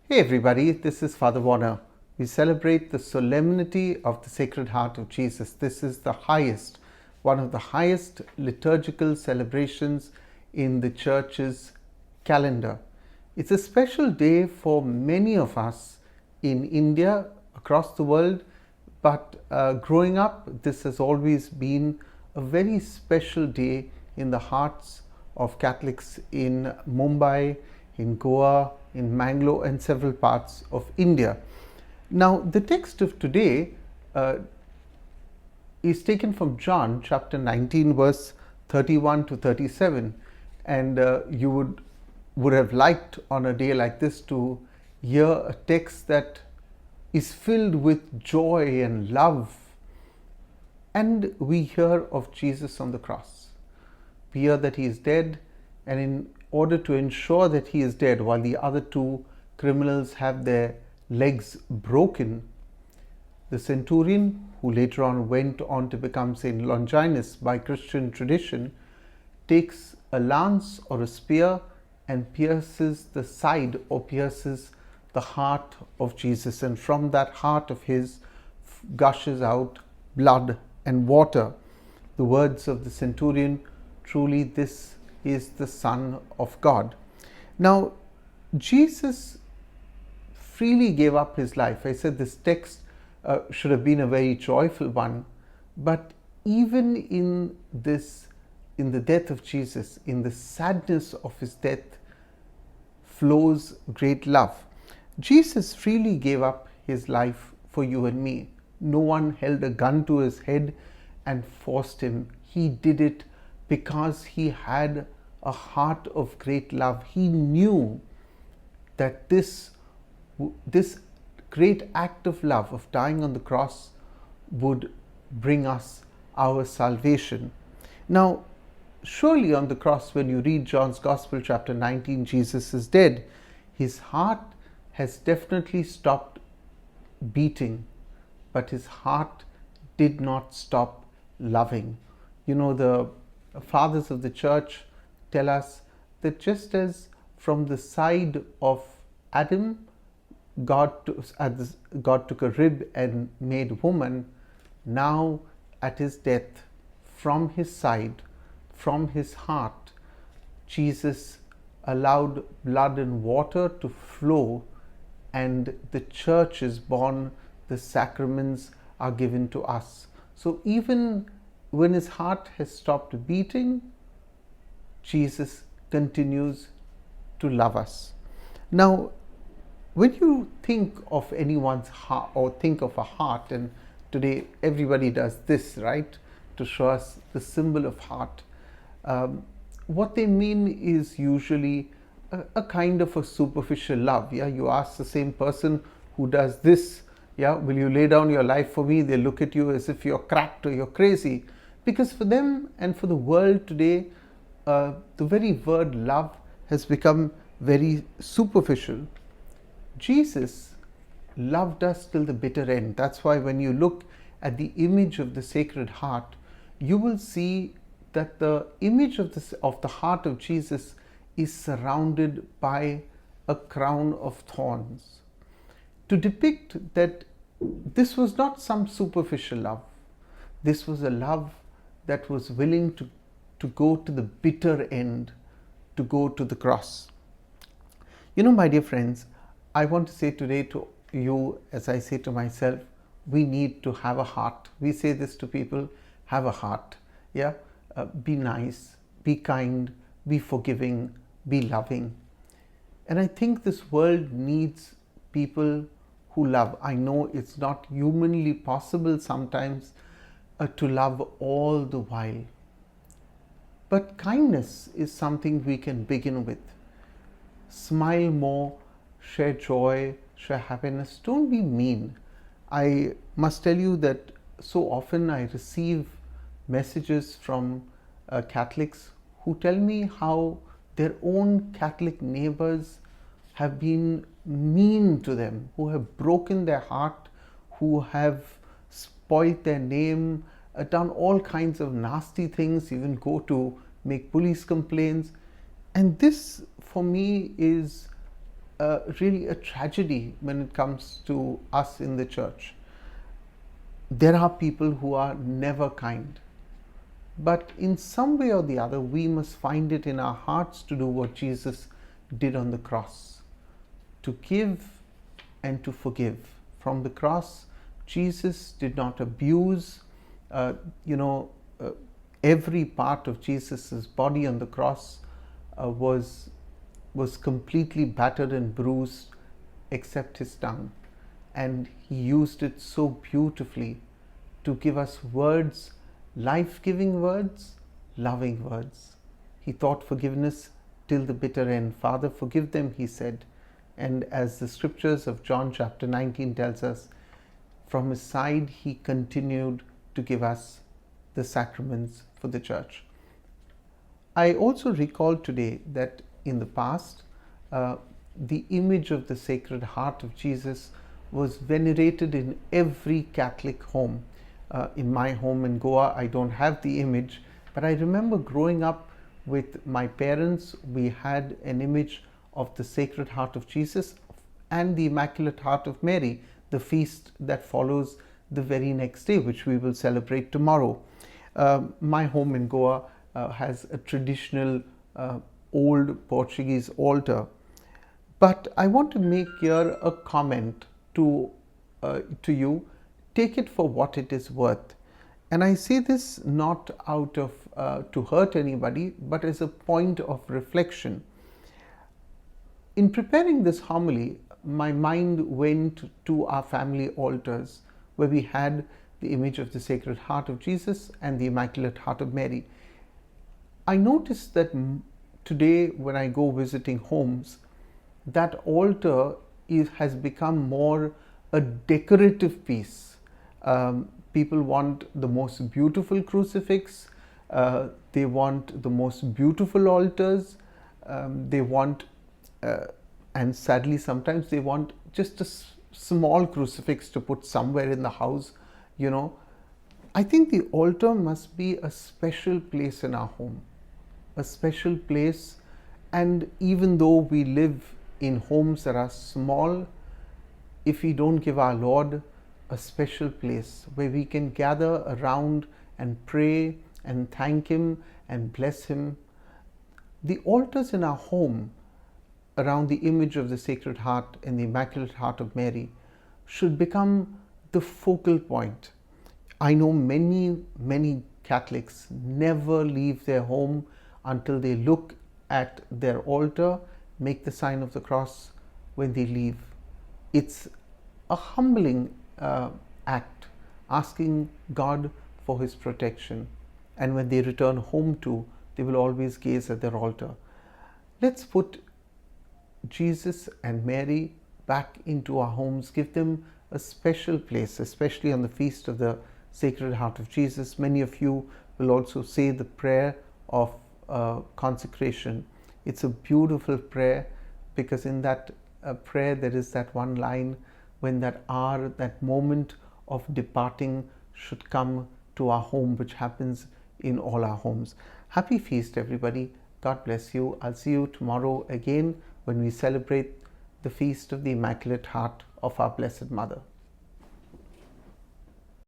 Hey everybody, this is Father Warner. We celebrate the solemnity of the Sacred Heart of Jesus. This is the highest, one of the highest liturgical celebrations in the Church's calendar. It's a special day for many of us in India, across the world, but growing up, this has always been a very special day in the hearts of Catholics in Mumbai, in Goa, in Mangalore, and several parts of India. Now, the text of today is taken from John chapter 19, verse 31 to 37, and you would have liked on a day like this to hear a text that is filled with joy and love. And we hear of Jesus on the cross. We hear that he is dead, and in order to ensure that he is dead while the other two criminals have their legs broken, the centurion, who later on went on to become Saint Longinus by Christian tradition, takes a lance or a spear and pierces the side or pierces the heart of Jesus, and from that heart of his gushes out blood and water. The words of the centurion, truly this is the Son of God. Now, Jesus freely gave up his life. I said this text should have been a very joyful one, but even in the death of Jesus, in the sadness of his death, flows great love. Jesus freely gave up his life for you and me. No one held a gun to his head and forced him. He did it because he had a heart of great love. He knew that this great act of love, of dying on the cross, would bring us our salvation. Now, surely on the cross, when you read John's Gospel, chapter 19, Jesus is dead. His heart has definitely stopped beating, but his heart did not stop loving. You know, the fathers of the church tell us that just as from the side of Adam, God took a rib and made woman, now at his death, from his side, from his heart, Jesus allowed blood and water to flow, and the church is born, the sacraments are given to us. So even when his heart has stopped beating, Jesus continues to love us. Now, when you think of anyone's heart or think of a heart, and today everybody does this, right, to show us the symbol of heart, what they mean is usually a kind of a superficial love. Yeah, you ask the same person who does this, yeah, will you lay down your life for me? They look at you as if you're cracked or you're crazy, because for them and for the world today, the very word love has become very superficial. Jesus loved us till the bitter end. That's why when you look at the image of the Sacred Heart, you will see that the image of the heart of Jesus is surrounded by a crown of thorns, to depict that this was not some superficial love. This was a love that was willing to go to the bitter end, to go to the cross. You know, my dear friends, I want to say today to you, as I say to myself, we need to have a heart. We say this to people, have a heart. Yeah, be nice, be kind, be forgiving, be loving. And I think this world needs people who love. I know it's not humanly possible sometimes to love all the while. But kindness is something we can begin with. Smile more, share joy, share happiness. Don't be mean. I must tell you that so often I receive messages from Catholics who tell me how their own Catholic neighbors have been mean to them, who have broken their heart, who have spoiled their name, done all kinds of nasty things, even go to make police complaints. And this for me is really a tragedy when it comes to us in the church. There are people who are never kind. But in some way or the other, we must find it in our hearts to do what Jesus did on the cross, to give and to forgive. From the cross, Jesus did not abuse, uh, you know, uh, every part of Jesus's body on the cross was completely battered and bruised, except his tongue, and he used it so beautifully to give us words, life-giving words, loving words. He taught forgiveness till the bitter end. Father, forgive them, he said. And as the scriptures of John chapter 19 tells us, from his side he continued to give us the sacraments for the church. I also recall today that in the past, the image of the Sacred Heart of Jesus was venerated in every Catholic home. In my home in Goa, I don't have the image, but I remember growing up with my parents, we had an image of the Sacred Heart of Jesus and the Immaculate Heart of Mary, the feast that follows the very next day, which we will celebrate tomorrow. My home in Goa has a traditional old Portuguese altar. But I want to make here a comment to you. Take it for what it is worth. And I say this not out of to hurt anybody, but as a point of reflection. In preparing this homily, my mind went to our family altars where we had the image of the Sacred Heart of Jesus and the Immaculate Heart of Mary. I noticed that today when I go visiting homes, that altar has become more a decorative piece. People want the most beautiful crucifix, they want the most beautiful altars, they want, and sadly sometimes they want just a small crucifix to put somewhere in the house, you know. I think the altar must be a special place in our home, a special place. And even though we live in homes that are small, if we don't give our Lord a special place where we can gather around and pray and thank Him and bless Him, the altars in our home around the image of the Sacred Heart and the Immaculate Heart of Mary should become the focal point. I know many Catholics never leave their home until they look at their altar, make the sign of the cross when they leave. It's a humbling act, asking God for His protection. And when they return home too, they will always gaze at their altar. Let's put Jesus and Mary back into our homes, give them a special place, especially on the feast of the Sacred Heart of Jesus. Many of you will also say the prayer of consecration. It's a beautiful prayer because in that prayer there is that one line, when that hour, that moment of departing should come to our home, which happens in all our homes. Happy feast, everybody. God bless you. I'll see you tomorrow again when we celebrate the feast of the Immaculate Heart of our Blessed Mother.